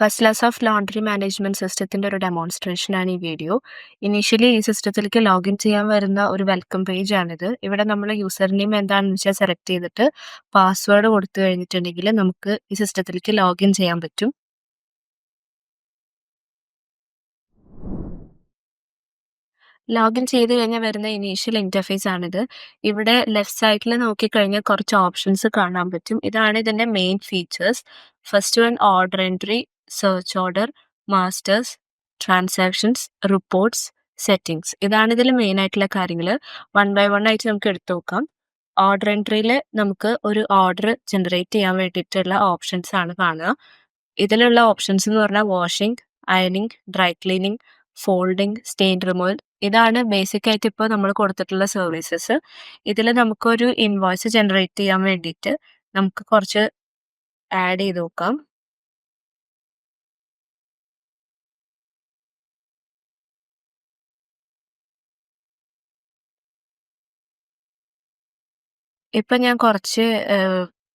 First class of laundry management സിസ്റ്റത്തിന്റെ ഒരു demonstration ആണ് ഈ വീഡിയോ. ഇനീഷ്യലി ഈ സിസ്റ്റത്തിലേക്ക് ലോഗിൻ ചെയ്യാൻ വരുന്ന ഒരു വെൽക്കം പേജ് ആണിത്. ഇവിടെ നമ്മൾ യൂസർ നെയിം എന്താണെന്ന് വെച്ചാൽ സെലക്ട് ചെയ്തിട്ട് പാസ്വേഡ് കൊടുത്തു കഴിഞ്ഞിട്ടുണ്ടെങ്കിൽ നമുക്ക് ഈ സിസ്റ്റത്തിലേക്ക് ലോഗിൻ ചെയ്യാൻ പറ്റും. ലോഗിൻ ചെയ്ത് കഴിഞ്ഞാൽ വരുന്ന ഇനീഷ്യൽ ഇന്റർഫേസ് ആണിത്. ഇവിടെ ലെഫ്റ്റ് സൈഡിൽ നോക്കിക്കഴിഞ്ഞാൽ കുറച്ച് ഓപ്ഷൻസ് കാണാൻ പറ്റും. ഇതാണ് ഇതിന്റെ main features. First one order entry, search order, masters, transactions, reports, settings. ഇതാണ് ഇതിൽ മെയിൻ ആയിട്ടുള്ള കാര്യങ്ങൾ. വൺ ബൈ വൺ ആയിട്ട് നമുക്ക് എടുത്തു നോക്കാം. ഓർഡർ എൻട്രിയിൽ നമുക്ക് ഒരു ഓർഡർ ജനറേറ്റ് ചെയ്യാൻ വേണ്ടിയിട്ടുള്ള ഓപ്ഷൻസ് ആണ് കാണുക. ഇതിലുള്ള ഓപ്ഷൻസ് എന്ന് പറഞ്ഞാൽ washing, ironing, dry cleaning, folding, stain removal. ഇതാണ് ബേസിക് ആയിട്ട് ഇപ്പോൾ നമ്മൾ കൊടുത്തിട്ടുള്ള സർവീസസ്. ഇതിൽ നമുക്കൊരു ഇൻവോയ്സ് ജനറേറ്റ് ചെയ്യാൻ വേണ്ടിയിട്ട് നമുക്ക് കുറച്ച് ആഡ് ചെയ്ത് നോക്കാം. ഇപ്പൊ ഞാൻ കുറച്ച്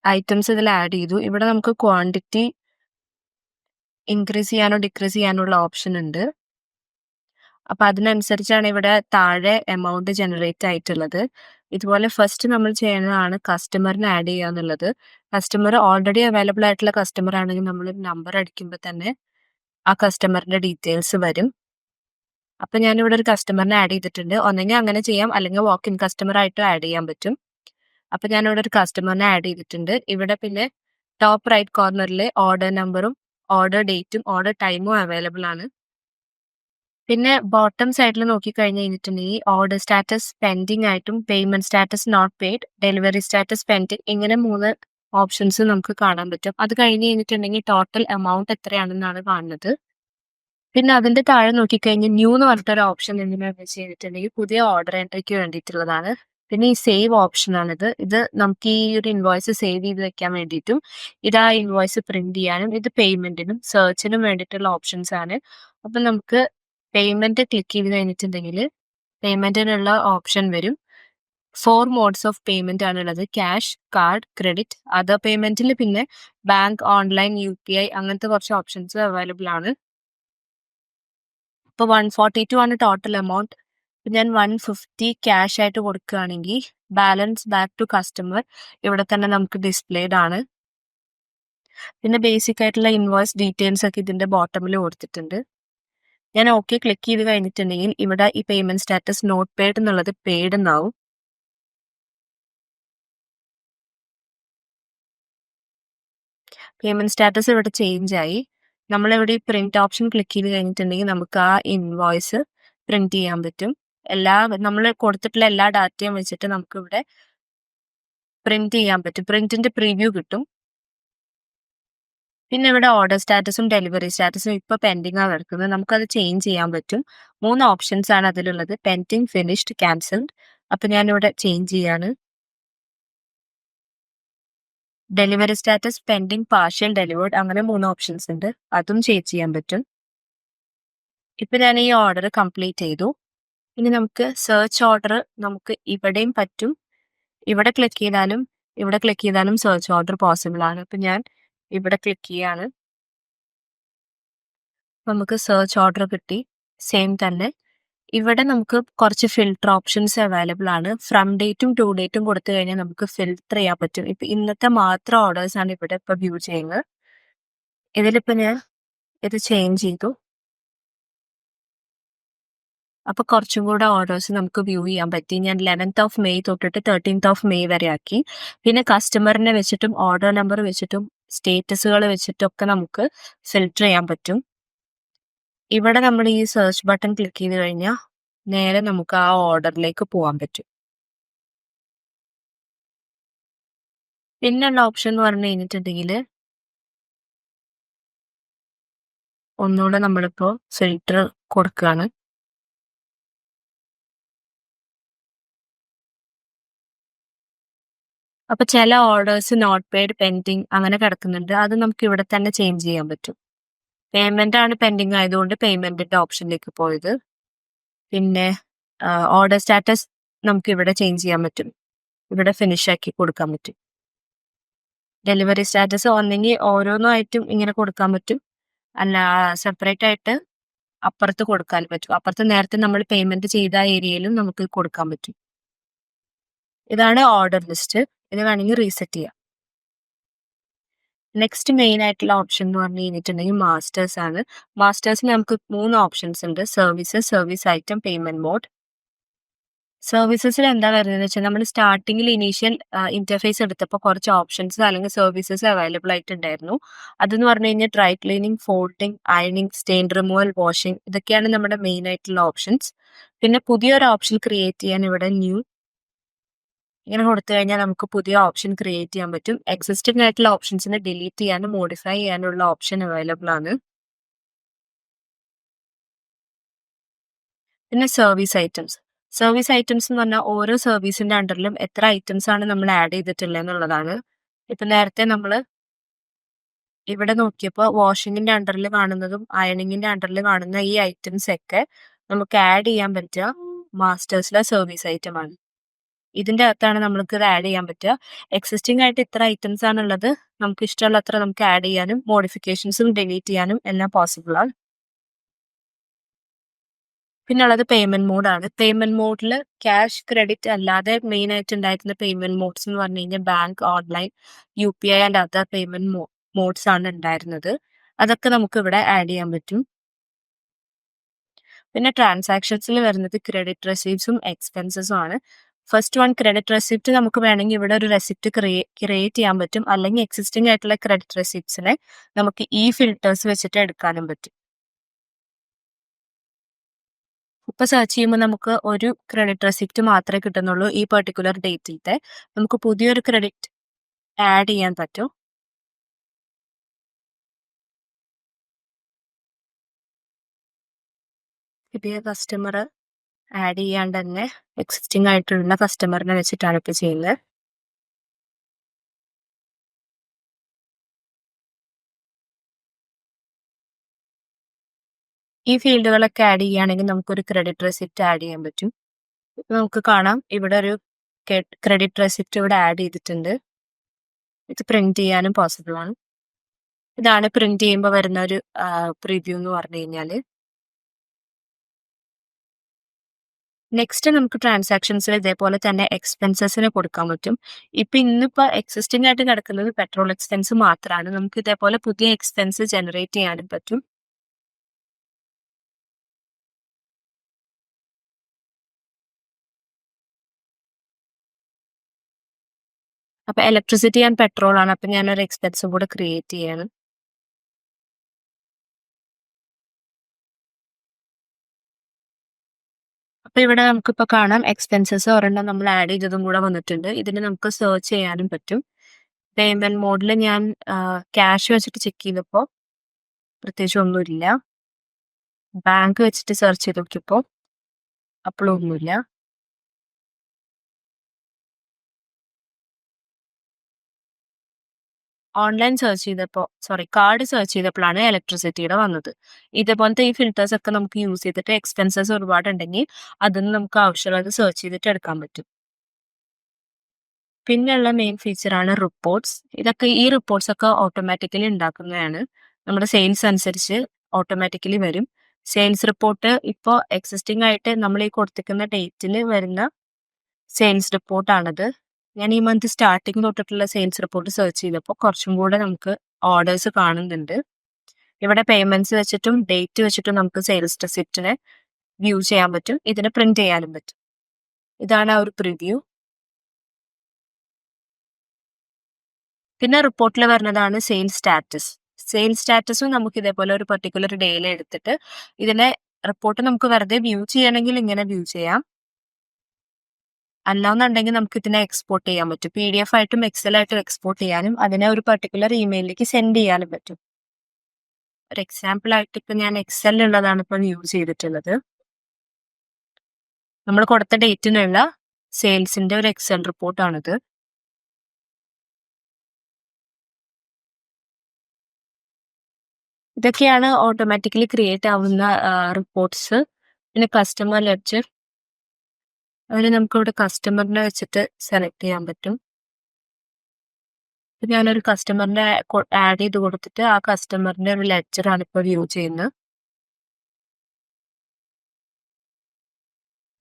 ഐറ്റംസ് ഇതിൽ ആഡ് ചെയ്തു. ഇവിടെ നമുക്ക് ക്വാണ്ടിറ്റി ഇൻക്രീസ് ചെയ്യാനോ ഡിക്രീസ് ചെയ്യാനോ ഉള്ള ഓപ്ഷൻ ഉണ്ട്. അപ്പൊ അതിനനുസരിച്ചാണ് ഇവിടെ താഴെ എമൗണ്ട് ജനറേറ്റ് ആയിട്ടുള്ളത്. ഇതുപോലെ ഫസ്റ്റ് നമ്മൾ ചെയ്യുന്നതാണ് കസ്റ്റമറിനെ ആഡ് ചെയ്യുക എന്നുള്ളത്. കസ്റ്റമർ ഓൾറെഡി അവൈലബിൾ ആയിട്ടുള്ള കസ്റ്റമർ ആണെങ്കിൽ നമ്മൾ നമ്പർ അടിക്കുമ്പോൾ തന്നെ ആ കസ്റ്റമറിന്റെ ഡീറ്റെയിൽസ് വരും. അപ്പൊ ഞാനിവിടെ ഒരു കസ്റ്റമറിനെ ആഡ് ചെയ്തിട്ടുണ്ട്. ഒന്നെങ്കിൽ അങ്ങനെ ചെയ്യാം, അല്ലെങ്കിൽ വാക്ക് ഇൻ കസ്റ്റമർ ആയിട്ട് ആഡ് ചെയ്യാൻ പറ്റും. അപ്പൊ ഞാനിവിടെ ഒരു കസ്റ്റമറിനെ ആഡ് ചെയ്തിട്ടുണ്ട്. ഇവിടെ പിന്നെ ടോപ്പ് റൈറ്റ് കോർണറിൽ ഓർഡർ നമ്പറും ഓർഡർ ഡേറ്റും ഓർഡർ ടൈമും അവൈലബിൾ ആണ്. പിന്നെ ബോട്ടം സൈഡിൽ നോക്കിക്കഴിഞ്ഞ് കഴിഞ്ഞിട്ടുണ്ടെങ്കിൽ ഓർഡർ സ്റ്റാറ്റസ് പെൻഡിങ് ആയിട്ടും payment status not paid, delivery status pending, ഇങ്ങനെ 3 ഓപ്ഷൻസ് നമുക്ക് കാണാൻ പറ്റും. അത് കഴിഞ്ഞ് കഴിഞ്ഞിട്ടുണ്ടെങ്കിൽ ടോട്ടൽ എമൗണ്ട് എത്രയാണെന്നാണ് കാണുന്നത്. പിന്നെ അതിന്റെ താഴെ നോക്കിക്കഴിഞ്ഞാൽ ന്യൂ എന്ന് പറഞ്ഞിട്ടൊരു ഓപ്ഷൻ എന്തിനാണെന്ന് വെച്ച് കഴിഞ്ഞിട്ടുണ്ടെങ്കിൽ പുതിയ ഓർഡർ എൻട്രിക്ക് വേണ്ടിയിട്ടുള്ളതാണ്. പിന്നെ ഈ സേവ് ഓപ്ഷൻ ആണിത്. ഇത് നമുക്ക് ഈ ഒരു ഇൻവോയ്സ് സേവ് ചെയ്ത് വെക്കാൻ വേണ്ടിയിട്ടും ഇത് ആ ഇൻവോയ്സ് പ്രിന്റ് ചെയ്യാനും ഇത് പേയ്മെന്റിനും സെർച്ചിനും വേണ്ടിയിട്ടുള്ള ഓപ്ഷൻസ് ആണ്. അപ്പൊ നമുക്ക് പേയ്മെന്റ് ക്ലിക്ക് ചെയ്ത് കഴിഞ്ഞിട്ടുണ്ടെങ്കിൽ പേയ്മെന്റിനുള്ള ഓപ്ഷൻ വരും. 4 മോഡ്സ് ഓഫ് പേയ്മെന്റ് ആണുള്ളത്. Cash, card, credit. അതർ പേയ്മെന്റിൽ പിന്നെ ബാങ്ക്, ഓൺലൈൻ, UPI അങ്ങനത്തെ കുറച്ച് ഓപ്ഷൻസ് അവൈലബിൾ ആണ്. ഇപ്പോൾ 142 ആണ് ടോട്ടൽ എമൗണ്ട്. ഞാൻ 150 ക്യാഷ് ആയിട്ട് കൊടുക്കുകയാണെങ്കിൽ ബാലൻസ് ബാക്ക് ടു കസ്റ്റമർ ഇവിടെ തന്നെ നമുക്ക് ഡിസ്പ്ലേഡ് ആണ്. പിന്നെ ബേസിക് ആയിട്ടുള്ള ഇൻവോയ്സ് ഡീറ്റെയിൽസ് ഒക്കെ ഇതിന്റെ ബോട്ടമിൽ കൊടുത്തിട്ടുണ്ട്. ഞാൻ ഓക്കെ ക്ലിക്ക് ചെയ്ത് കഴിഞ്ഞിട്ടുണ്ടെങ്കിൽ ഇവിടെ ഈ പേയ്മെന്റ് സ്റ്റാറ്റസ് നോട്ട് പെയ്ഡ് എന്നുള്ളത് പെയ്ഡ് എന്നാവും. പേയ്മെന്റ് സ്റ്റാറ്റസ് ഇവിടെ ചേഞ്ച് ആയി. നമ്മളിവിടെ ഈ പ്രിന്റ് ഓപ്ഷൻ ക്ലിക്ക് ചെയ്ത് കഴിഞ്ഞിട്ടുണ്ടെങ്കിൽ നമുക്ക് ആ ഇൻവോയ്സ് പ്രിന്റ് ചെയ്യാൻ പറ്റും. നമ്മൾ കൊടുത്തിട്ടുള്ള എല്ലാ ഡാറ്റയും വെച്ചിട്ട് നമുക്ക് ഇവിടെ പ്രിന്റ് ചെയ്യാൻ പറ്റും. പ്രിന്റിന്റെ പ്രിവ്യൂ കിട്ടും. പിന്നെ ഇവിടെ ഓർഡർ സ്റ്റാറ്റസും ഡെലിവറി സ്റ്റാറ്റസും ഇപ്പൊ പെൻഡിങ് ആണ് കിടക്കുന്നത്. നമുക്കത് ചേഞ്ച് ചെയ്യാൻ പറ്റും. 3 ഓപ്ഷൻസ് ആണ് അതിലുള്ളത്. Pending, finished, cancelled. അപ്പൊ ഞാനിവിടെ ചേഞ്ച് ചെയ്യാണ്. Delivery status pending, partial delivered, അങ്ങനെ 3 ഓപ്ഷൻസ് ഉണ്ട്. അതും ചേഞ്ച് ചെയ്യാൻ പറ്റും. ഇപ്പൊ ഞാൻ ഈ ഓർഡർ കംപ്ലീറ്റ് ചെയ്തു. ഇനി നമുക്ക് സെർച്ച് ഓർഡർ നമുക്ക് ഇവിടെയും പറ്റും. ഇവിടെ ക്ലിക്ക് ചെയ്താലും സെർച്ച് ഓർഡർ പോസിബിൾ ആണ്. അപ്പൊ ഞാൻ ഇവിടെ ക്ലിക്ക് ചെയ്യാണ്. നമുക്ക് സെർച്ച് ഓർഡർ കിട്ടി. സെയിം തന്നെ ഇവിടെ നമുക്ക് കുറച്ച് ഫിൽട്ടർ ഓപ്ഷൻസ് അവൈലബിൾ ആണ്. ഫ്രം ഡേറ്റും ടു ഡേറ്റും കൊടുത്തു കഴിഞ്ഞാൽ നമുക്ക് ഫിൽട്ടർ ചെയ്യാൻ പറ്റും. ഇപ്പൊ ഇന്നത്തെ മാത്രം ഓർഡേഴ്സ് ആണ് ഇവിടെ ഇപ്പൊ വ്യൂ ചെയ്യുന്നത്. ഇതിലിപ്പോ ഞാൻ ഇത് ചേഞ്ച് ചെയ്തു. അപ്പൊ കുറച്ചും കൂടെ ഓർഡേഴ്സ് നമുക്ക് വ്യൂ ചെയ്യാൻ പറ്റി. ഞാൻ 11th ഓഫ് മെയ് തൊട്ടിട്ട് 13th ഓഫ് മെയ് വരെ ആക്കി. പിന്നെ കസ്റ്റമറിനെ വെച്ചിട്ടും ഓർഡർ നമ്പർ വെച്ചിട്ടും സ്റ്റേറ്റസുകൾ വെച്ചിട്ടും ഒക്കെ നമുക്ക് ഫിൽട്ടർ ചെയ്യാൻ പറ്റും. ഇവിടെ നമ്മൾ ഈ സെർച്ച് ബട്ടൺ ക്ലിക്ക് ചെയ്ത് കഴിഞ്ഞാൽ നേരെ നമുക്ക് ആ ഓർഡറിലേക്ക് പോകാൻ പറ്റും. പിന്നെയുള്ള ഓപ്ഷൻ എന്ന് പറഞ്ഞു കഴിഞ്ഞിട്ടുണ്ടെങ്കിൽ ഒന്നുകൂടെ നമ്മളിപ്പോ ഫിൽട്ടർ കൊടുക്കുകയാണ്. അപ്പൊ ചില ഓർഡേഴ്സ് നോട്ട് പെയ്ഡ്, പെൻഡിങ് അങ്ങനെ കിടക്കുന്നുണ്ട്. അത് നമുക്ക് ഇവിടെ തന്നെ ചേഞ്ച് ചെയ്യാൻ പറ്റും. പേയ്മെന്റ് ആണ് പെൻഡിങ് ആയതുകൊണ്ട് പേയ്മെന്റിന്റെ ഓപ്ഷനിലേക്ക് പോയത്. പിന്നെ ഓർഡർ സ്റ്റാറ്റസ് നമുക്ക് ഇവിടെ ചേഞ്ച് ചെയ്യാൻ പറ്റും. ഇവിടെ ഫിനിഷ് ആക്കി കൊടുക്കാൻ പറ്റും. ഡെലിവറി സ്റ്റാറ്റസ് ഒന്നെങ്കിൽ ഓരോന്നായിട്ടും ഇങ്ങനെ കൊടുക്കാൻ പറ്റും, അല്ല സെപ്പറേറ്റ് ആയിട്ട് അപ്പുറത്ത് കൊടുക്കാൻ പറ്റും. അപ്പുറത്ത് നേരത്തെ നമ്മൾ പേയ്മെന്റ് ചെയ്ത ഏരിയയിലും നമുക്ക് കൊടുക്കാൻ പറ്റും. ഇതാണ് ഓർഡർ ലിസ്റ്റ്. ഇത് വേണമെങ്കിൽ റീസെറ്റ് ചെയ്യാം. നെക്സ്റ്റ് മെയിൻ ആയിട്ടുള്ള ഓപ്ഷൻ എന്ന് പറഞ്ഞു കഴിഞ്ഞിട്ടുണ്ടെങ്കിൽ മാസ്റ്റേഴ്സ് ആണ്. മാസ്റ്റേഴ്സിൽ നമുക്ക് 3 ഓപ്ഷൻസ് ഉണ്ട്. Services, service item, payment mode. സർവീസസിൽ എന്താ വരുന്നതെന്ന് വെച്ചാൽ നമ്മൾ സ്റ്റാർട്ടിങ്ങിൽ ഇനീഷ്യൽ ഇന്റർഫേസ് എടുത്തപ്പോൾ കുറച്ച് ഓപ്ഷൻസ് അല്ലെങ്കിൽ സർവീസസ് അവൈലബിൾ ആയിട്ടുണ്ടായിരുന്നു. അതെന്ന് പറഞ്ഞു കഴിഞ്ഞാൽ ഡ്രൈ ക്ലീനിങ്, ഫോൾഡിങ്, അയണിങ്, സ്റ്റെയിൻ റിമൂവൽ, വാഷിംഗ്, ഇതൊക്കെയാണ് നമ്മുടെ മെയിൻ ആയിട്ടുള്ള ഓപ്ഷൻസ്. പിന്നെ പുതിയൊരു ഓപ്ഷൻ ക്രിയേറ്റ് ചെയ്യാൻ ഇവിടെ ന്യൂ ഇങ്ങനെ കൊടുത്തു കഴിഞ്ഞാൽ നമുക്ക് പുതിയ ഓപ്ഷൻ ക്രിയേറ്റ് ചെയ്യാൻ പറ്റും. എക്സിസ്റ്റിംഗ് ആയിട്ടുള്ള ഓപ്ഷൻസിനെ ഡിലീറ്റ് ചെയ്യാനും മോഡിഫൈ ചെയ്യാനുള്ള ഓപ്ഷൻ അവൈലബിൾ ആണ്. പിന്നെ സർവീസ് ഐറ്റംസ്. സർവീസ് ഐറ്റംസ് എന്ന് പറഞ്ഞാൽ ഓരോ സർവീസിന്റെ അണ്ടറിലും എത്ര ഐറ്റംസ് ആണ് നമ്മൾ ആഡ് ചെയ്തിട്ടുള്ളത് എന്നുള്ളതാണ്. ഇപ്പൊ നേരത്തെ നമ്മൾ ഇവിടെ നോക്കിയപ്പോൾ വാഷിങ്ങിന്റെ അണ്ടറിൽ കാണുന്നതും അയണിങ്ങിന്റെ അണ്ടറിൽ കാണുന്ന ഈ ഐറ്റംസ് ഒക്കെ നമുക്ക് ആഡ് ചെയ്യാൻ പറ്റുക മാസ്റ്റേഴ്സിലെ സർവീസ് ഐറ്റം ആണ്. ഇതിന്റെ അകത്താണ് നമ്മൾക്ക് ഇത് ആഡ് ചെയ്യാൻ പറ്റുക. എക്സിസ്റ്റിംഗ് ആയിട്ട് ഇത്ര ഐറ്റംസ് ആണുള്ളത്, നമുക്ക് ഇഷ്ടമുള്ളത്ര നമുക്ക് ആഡ് ചെയ്യാനും മോഡിഫിക്കേഷൻസും ഡിലീറ്റ് ചെയ്യാനും എല്ലാം പോസിബിൾ ആണ്. പിന്നെ ഉള്ളത് പേയ്മെന്റ് മോഡാണ്. പേയ്മെന്റ് മോഡിൽ ക്യാഷ്, ക്രെഡിറ്റ് അല്ലാതെ മെയിൻ ആയിട്ട് ഉണ്ടായിരുന്ന പേയ്മെന്റ് മോഡ്സ് എന്ന് പറഞ്ഞു കഴിഞ്ഞാൽ bank, online, UPI and other payment modes ആണ് ഉണ്ടായിരുന്നത്. അതൊക്കെ നമുക്ക് ഇവിടെ ആഡ് ചെയ്യാൻ പറ്റും. പിന്നെ ട്രാൻസാക്ഷൻസിൽ വരുന്നത് ക്രെഡിറ്റ് റെസീപ്റ്റ്സും എക്സ്പെൻസസും ആണ്. ഫസ്റ്റ് വൺ ക്രെഡിറ്റ് റെസിപ്റ്റ് നമുക്ക് വേണമെങ്കിൽ ഇവിടെ ഒരു റെസിപ്റ്റ് ക്രിയേറ്റ് ചെയ്യാൻ പറ്റും. അല്ലെങ്കിൽ എക്സിസ്റ്റിംഗ് ആയിട്ടുള്ള ക്രെഡിറ്റ് റെസിപ്റ്റ്സിനെ നമുക്ക് ഈ ഫിൽറ്റേഴ്സ് വെച്ചിട്ട് എടുക്കാനും പറ്റും. ഇപ്പൊ സെർച്ച് ചെയ്യുമ്പോൾ നമുക്ക് ഒരു ക്രെഡിറ്റ് റെസിപ്റ്റ് മാത്രമേ കിട്ടുന്നുള്ളൂ ഈ പെർട്ടിക്കുലർ ഡേറ്റിലത്തെ. നമുക്ക് പുതിയൊരു ക്രെഡിറ്റ് ആഡ് ചെയ്യാൻ പറ്റും. പുതിയ കസ്റ്റമർ ആഡ് ചെയ്യാണ്ട് തന്നെ എക്സിസ്റ്റിംഗ് ആയിട്ടുള്ള കസ്റ്റമറിനെ വെച്ചിട്ടാണ് ഇപ്പൊ ചെയ്യുന്നത്. ഈ ഫീൽഡുകളൊക്കെ ആഡ് ചെയ്യുകയാണെങ്കിൽ നമുക്കൊരു ക്രെഡിറ്റ് റെസിപ്റ്റ് ആഡ് ചെയ്യാൻ പറ്റും. ഇപ്പൊ നമുക്ക് കാണാം ഇവിടെ ഒരു ക്രെഡിറ്റ് റെസിപ്റ്റ് ഇവിടെ ആഡ് ചെയ്തിട്ടുണ്ട്. ഇത് പ്രിന്റ് ചെയ്യാനും പോസിബിൾ ആണ്. ഇതാണ് പ്രിന്റ് ചെയ്യുമ്പോൾ വരുന്ന ഒരു പ്രിവ്യൂ എന്ന് പറഞ്ഞു കഴിഞ്ഞാല്. നെക്സ്റ്റ് നമുക്ക് ട്രാൻസാക്ഷൻസിൽ ഇതേപോലെ തന്നെ എക്സ്പെൻസസിന് കൊടുക്കാൻ പറ്റും. ഇന്നിപ്പോ എക്സിസ്റ്റിംഗ് ആയിട്ട് കിടക്കുന്നത് പെട്രോൾ എക്സ്പെൻസ് മാത്രമാണ്. നമുക്ക് ഇതേപോലെ പുതിയ എക്സ്പെൻസ് ജനറേറ്റ് ചെയ്യാനും പറ്റും. അപ്പൊ ഇലക്ട്രിസിറ്റി ആൻഡ് പെട്രോൾ ആണ്. അപ്പൊ ഞാനൊരു എക്സ്പെൻസും കൂടെ ക്രിയേറ്റ് ചെയ്യാണ്. അപ്പൊ ഇവിടെ നമുക്കിപ്പോ കാണാം എക്സ്പെൻസസ് ഒരെണ്ണം നമ്മൾ ആഡ് ചെയ്തതും കൂടെ വന്നിട്ടുണ്ട്. ഇതിന് നമുക്ക് സെർച്ച് ചെയ്യാനും പറ്റും. പേയ്മെന്റ് മോഡിൽ ഞാൻ ക്യാഷ് വെച്ചിട്ട് ചെക്ക് ചെയ്തപ്പോൾ പ്രത്യേകിച്ച് ഒന്നുമില്ല. ബാങ്ക് വെച്ചിട്ട് സെർച്ച് ചെയ്ത് നോക്കിയപ്പോൾ അപ്പോഴും ഒന്നുമില്ല. ഓൺലൈൻ സെർച്ച് ചെയ്തപ്പോൾ കാർഡ് സെർച്ച് ചെയ്തപ്പോഴാണ് ഇലക്ട്രിസിറ്റിയുടെ വന്നത്. ഇതേപോലത്തെ ഈ ഫിൽറ്റേഴ്സ് ഒക്കെ നമുക്ക് യൂസ് ചെയ്തിട്ട് എക്സ്പെൻസസ് ഒരുപാടുണ്ടെങ്കിൽ അതിന് നമുക്ക് ആവശ്യമുള്ളത് സെർച്ച് ചെയ്തിട്ട് എടുക്കാൻ പറ്റും. പിന്നെയുള്ള മെയിൻ ഫീച്ചറാണ് റിപ്പോർട്ട്സ്. ഈ റിപ്പോർട്ട്സ് ഒക്കെ ഓട്ടോമാറ്റിക്കലി ഉണ്ടാക്കുന്നതാണ്. നമ്മുടെ സെയിൽസ് അനുസരിച്ച് ഓട്ടോമാറ്റിക്കലി വരും. സെയിൽസ് റിപ്പോർട്ട് ഇപ്പോൾ എക്സിസ്റ്റിംഗ് ആയിട്ട് നമ്മൾ ഈ കൊടുത്തിരിക്കുന്ന ഡേറ്റിൽ വരുന്ന സെയിൽസ് റിപ്പോർട്ടാണത്. ഞാൻ ഈ മന്ത് സ്റ്റാർട്ടിങ് തൊട്ടിട്ടുള്ള സെയിൽസ് റിപ്പോർട്ട് സെർച്ച് ചെയ്തപ്പോൾ കുറച്ചും കൂടെ നമുക്ക് ഓർഡേഴ്സ് കാണുന്നുണ്ട്. ഇവിടെ പേയ്മെന്റ്സ് വെച്ചിട്ടും ഡേറ്റ് വെച്ചിട്ടും നമുക്ക് സെയിൽസ് റെസിപ്റ്റിനെ വ്യൂ ചെയ്യാൻ പറ്റും. ഇതിനെ പ്രിന്റ് ചെയ്യാനും പറ്റും. ഇതാണ് ആ ഒരു പ്രിവ്യൂ. പിന്നെ റിപ്പോർട്ടിൽ വരുന്നതാണ് സെയിൽസ് സ്റ്റാറ്റസ്. സെയിൽസ് സ്റ്റാറ്റസും നമുക്ക് ഇതേപോലെ ഒരു പെർട്ടിക്കുലർ ഡേയിൽ എടുത്തിട്ട് ഇതിനെ റിപ്പോർട്ട് നമുക്ക് വെറുതെ വ്യൂ ചെയ്യണമെങ്കിൽ ഇങ്ങനെ വ്യൂ ചെയ്യാം. അല്ലാന്നുണ്ടെങ്കിൽ നമുക്ക് ഇതിനെ എക്സ്പോർട്ട് ചെയ്യാൻ പറ്റും. PDF ആയിട്ടും എക്സൽ ആയിട്ടും എക്സ്പോർട്ട് ചെയ്യാനും അതിനെ ഒരു പെർട്ടിക്കുലർ ഇമെയിലിലേക്ക് സെൻഡ് ചെയ്യാനും പറ്റും. ഒരു എക്സാമ്പിൾ ആയിട്ട് ഇപ്പൊ ഞാൻ എക്സലിലുള്ളതാണ് ഇപ്പൊ യൂസ് ചെയ്തിട്ടുള്ളത്. നമ്മൾ കൊടുത്ത ഡേറ്റിനുള്ള സെയിൽസിന്റെ ഒരു എക്സൽ റിപ്പോർട്ടാണിത്. ഇതൊക്കെയാണ് ഓട്ടോമാറ്റിക്കലി ക്രിയേറ്റ് ആവുന്ന റിപ്പോർട്ട്സ്. പിന്നെ കസ്റ്റമർ ലെഡ്ജർ, അതിന് നമുക്ക് ഇവിടെ കസ്റ്റമറിനെ വെച്ചിട്ട് സെലക്ട് ചെയ്യാൻ പറ്റും. ഇപ്പൊ ഞാനൊരു കസ്റ്റമറിനെ ആഡ് ചെയ്ത് കൊടുത്തിട്ട് ആ കസ്റ്റമറിന്റെ ഒരു ലെഡ്ജറാണ് ഇപ്പോൾ വ്യൂ ചെയ്യുന്നത്.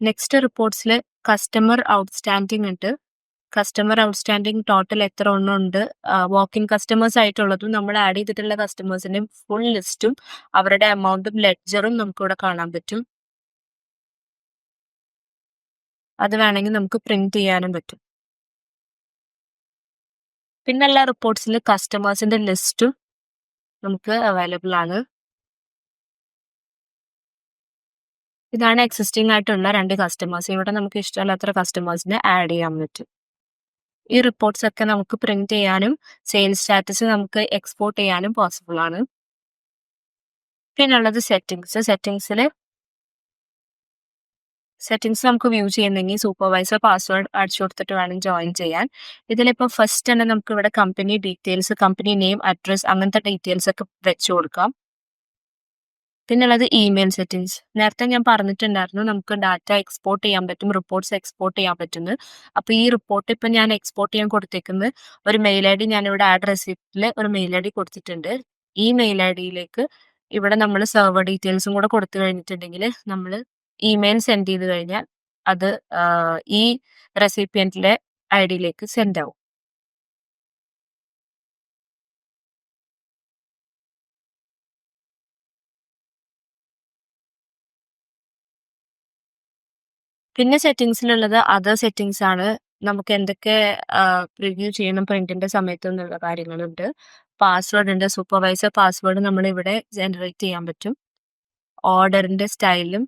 നെക്സ്റ്റ് റിപ്പോർട്ട്സിൽ കസ്റ്റമർ ഔട്ട്സ്റ്റാൻഡിംഗ് ഉണ്ട്. കസ്റ്റമർ ഔട്ട്സ്റ്റാൻഡിംഗ് ടോട്ടൽ എത്ര എണ്ണം ഉണ്ട്, വാക്ക് ഇൻ കസ്റ്റമേഴ്സ് ആയിട്ടുള്ളതും നമ്മൾ ആഡ് ചെയ്തിട്ടുള്ള കസ്റ്റമേഴ്സിന്റെയും ഫുൾ ലിസ്റ്റും അവരുടെ എമൗണ്ടും ലെഡ്ജറും നമുക്കിവിടെ കാണാൻ പറ്റും. അത് വേണമെങ്കിൽ നമുക്ക് പ്രിന്റ് ചെയ്യാനും പറ്റും. പിന്നെയുള്ള റിപ്പോർട്ട്സിൽ കസ്റ്റമേഴ്സിന്റെ ലിസ്റ്റും നമുക്ക് അവൈലബിൾ ആണ്. ഇതാണ് എക്സിസ്റ്റിംഗ് ആയിട്ടുള്ള 2 കസ്റ്റമേഴ്സ്. ഇവിടെ നമുക്ക് ഇഷ്ടമല്ലാത്ത കസ്റ്റമേഴ്സിനെ ആഡ് ചെയ്യാൻ പറ്റും. ഈ റിപ്പോർട്ട്സ് ഒക്കെ നമുക്ക് പ്രിന്റ് ചെയ്യാനും സെയിൽസ് സ്റ്റാറ്റസ് നമുക്ക് എക്സ്പോർട്ട് ചെയ്യാനും പോസിബിൾ ആണ്. പിന്നുള്ളത് സെറ്റിംഗ്സ് നമുക്ക് വ്യൂ ചെയ്യുന്നെങ്കിൽ സൂപ്പർവൈസർ പാസ്വേഡ് അടിച്ചു കൊടുത്തിട്ട് വേണം ജോയിൻ ചെയ്യാൻ. ഇതിലിപ്പോൾ ഫസ്റ്റ് തന്നെ നമുക്ക് ഇവിടെ company details, company name, address അങ്ങനത്തെ ഡീറ്റെയിൽസ് ഒക്കെ വെച്ചു കൊടുക്കാം. പിന്നുള്ളത് ഇമെയിൽ സെറ്റിംഗ്സ്. നേരത്തെ ഞാൻ പറഞ്ഞിട്ടുണ്ടായിരുന്നു നമുക്ക് ഡാറ്റ എക്സ്പോർട്ട് ചെയ്യാൻ പറ്റും, റിപ്പോർട്ട്സ് എക്സ്പോർട്ട് ചെയ്യാൻ പറ്റുന്നു. അപ്പോൾ ഈ റിപ്പോർട്ട് ഇപ്പം ഞാൻ എക്സ്പോർട്ട് ചെയ്യാൻ കൊടുത്തേക്കുന്നത് ഒരു മെയിൽ ഐ ഡി ഞാനിവിടെ ആഡ് റെസിപ്റ്റിൽ ഒരു മെയിൽ ഐ ഡി കൊടുത്തിട്ടുണ്ട്. ഈ മെയിൽ ഐ ഡിയിലേക്ക് ഇവിടെ നമ്മൾ സെർവർ ഡീറ്റെയിൽസും കൂടെ കൊടുത്തു കഴിഞ്ഞിട്ടുണ്ടെങ്കിൽ നമ്മൾ ഇമെയിൽ സെൻഡ് ചെയ്ത് കഴിഞ്ഞാൽ അത് ഈ റെസിപ്പിയൻറ്റിലെ ഐ ഡിയിലേക്ക് സെൻഡ് ആവും. പിന്നെ സെറ്റിംഗ്സിലുള്ളത് അതർ സെറ്റിംഗ്സ് ആണ്. നമുക്ക് എന്തൊക്കെ പ്രിവ്യൂ ചെയ്യണം പ്രിന്റിന്റെ സമയത്ത് എന്നുള്ള കാര്യങ്ങളുണ്ട്. പാസ്വേഡ് ഉണ്ട്. സൂപ്പർവൈസർ പാസ്വേഡ് നമ്മളിവിടെ ജനറേറ്റ് ചെയ്യാൻ പറ്റും. ഓർഡറിന്റെ സ്റ്റൈലും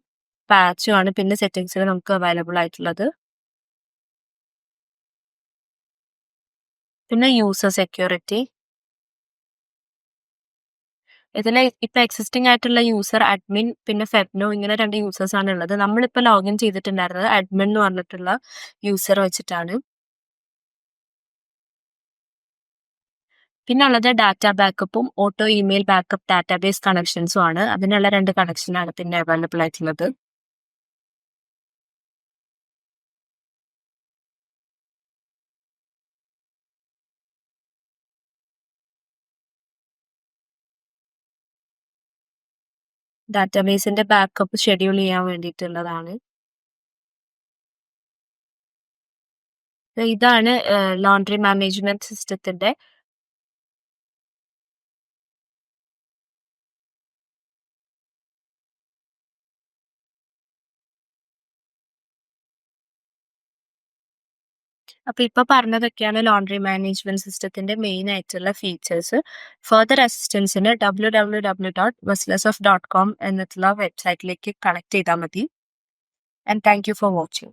പാച്ചും ആണ് പിന്നെ സെറ്റിംഗ്സിൽ നമുക്ക് അവൈലബിൾ ആയിട്ടുള്ളത്. പിന്നെ യൂസർ സെക്യൂരിറ്റി. ഇതിൽ ഇപ്പൊ എക്സിസ്റ്റിംഗ് ആയിട്ടുള്ള യൂസർ അഡ്മിൻ പിന്നെ ഫെബ്നോ ഇങ്ങനെ 2 യൂസേഴ്സ് ആണ് ഉള്ളത്. നമ്മളിപ്പോൾ ലോഗിൻ ചെയ്തിട്ടുണ്ടായിരുന്നത് അഡ്മിൻ എന്ന് പറഞ്ഞിട്ടുള്ള യൂസർ വെച്ചിട്ടാണ്. പിന്നെ ഉള്ളത് ഡാറ്റ ബാക്കപ്പും ഓട്ടോ ഇമെയിൽ ബാക്കപ്പ് ഡാറ്റാബേസ് കണക്ഷൻസും ആണ്. അതിനുള്ള 2 കണക്ഷനാണ് പിന്നെ അവൈലബിൾ ആയിട്ടുള്ളത്. ഡാറ്റാബേസിന്റെ ബാക്കപ്പ് ഷെഡ്യൂൾ ചെയ്യാൻ വേണ്ടിയിട്ടുള്ളതാണ്. ഇതാണ് ലോണ്ടറി മാനേജ്മെന്റ് സിസ്റ്റത്തിന്റെ അപ്പൊ ഇപ്പൊ പറഞ്ഞതൊക്കെയാണ് ലോണ്ടറി മാനേജ്മെന്റ് സിസ്റ്റത്തിന്റെ മെയിൻ ആയിട്ടുള്ള ഫീച്ചേഴ്സ്. ഫർദർ അസിസ്റ്റൻസിന് www.westlesof.com എന്നുള്ള വെബ്സൈറ്റിലേക്ക് കണക്ട് ചെയ്താൽ മതി. And thank you for watching.